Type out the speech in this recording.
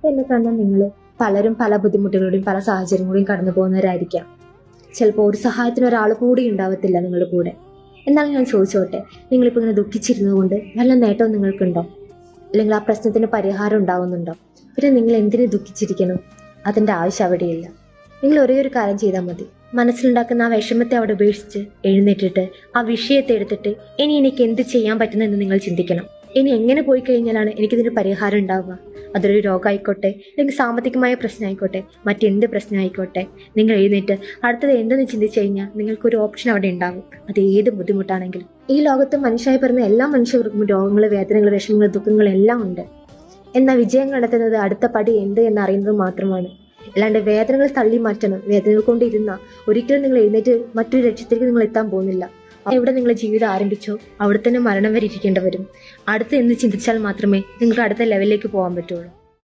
എന്നെ കാണാൻ നിങ്ങൾ പലരും പല ബുദ്ധിമുട്ടുകളുടെയും പല സാഹചര്യങ്ങളെയും കടന്നു പോകുന്നവരായിരിക്കാം. ചിലപ്പോൾ ഒരു സഹായത്തിന് ഒരാൾ കൂടി ഉണ്ടാവത്തില്ല നിങ്ങളുടെ കൂടെ. എന്നാൽ ഞാൻ ചോദിച്ചോട്ടെ, നിങ്ങളിപ്പോൾ ഇങ്ങനെ ദുഃഖിച്ചിരുന്നത് കൊണ്ട് വല്ല നേട്ടവും നിങ്ങൾക്കുണ്ടോ? അല്ലെങ്കിൽ ആ പ്രശ്നത്തിന് പരിഹാരം ഉണ്ടാവുന്നുണ്ടോ? പിന്നെ നിങ്ങൾ എന്തിനു ദുഃഖിച്ചിരിക്കണം? അതിൻ്റെ ആവശ്യം അവിടെയില്ല. നിങ്ങൾ ഒരേ ഒരു കാര്യം ചെയ്താൽ മതി. മനസ്സിലുണ്ടാക്കുന്ന ആ വിഷമത്തെ അവിടെ ഉപേക്ഷിച്ച് എഴുന്നേറ്റിട്ട് ആ വിഷയത്തെ എടുത്തിട്ട് ഇനി എനിക്ക് എന്ത് ചെയ്യാൻ പറ്റുന്നതെന്ന് നിങ്ങൾ ചിന്തിക്കണം. ഇനി എങ്ങനെ പോയി കഴിഞ്ഞാലാണ് എനിക്കിതിന് പരിഹാരം ഉണ്ടാവുക? അതൊരു രോഗമായിക്കോട്ടെ, അല്ലെങ്കിൽ സാമ്പത്തികമായ പ്രശ്നമായിക്കോട്ടെ, മറ്റെന്ത് പ്രശ്നമായിക്കോട്ടെ, നിങ്ങൾ എഴുന്നേറ്റ് അടുത്തത് എന്തെന്ന് ചിന്തിച്ചു കഴിഞ്ഞാൽ നിങ്ങൾക്കൊരു ഓപ്ഷൻ അവിടെ ഉണ്ടാകും. അത് ഏത് ബുദ്ധിമുട്ടാണെങ്കിലും. ഈ ലോകത്ത് മനുഷ്യരായി പറയുന്ന എല്ലാ മനുഷ്യർക്കും രോഗങ്ങൾ, വേദനകൾ, വിഷമങ്ങൾ, ദുഃഖങ്ങൾ എല്ലാം ഉണ്ട്. എന്നാൽ വിജയം കണ്ടെത്തുന്നത് അടുത്ത പടി എന്ത് എന്നറിയുന്നത് മാത്രമാണ്. അല്ലാണ്ട് വേദനകൾ തള്ളി മാറ്റണം, വേദനകൾ കൊണ്ടിരുന്ന ഒരിക്കലും നിങ്ങൾ എഴുന്നേറ്റ് മറ്റൊരു ലക്ഷ്യത്തിലേക്ക് നിങ്ങൾ എത്താൻ പോകുന്നില്ല. എവിടെ നിങ്ങളുടെ ജീവിതം ആരംഭിച്ചോ അവിടെ തന്നെ മരണം വരെ ഇരിക്കേണ്ടി വരും. അടുത്ത് എന്ന് ചിന്തിച്ചാൽ മാത്രമേ നിങ്ങൾക്ക് അടുത്ത ലെവലിലേക്ക് പോകാൻ പറ്റുള്ളൂ.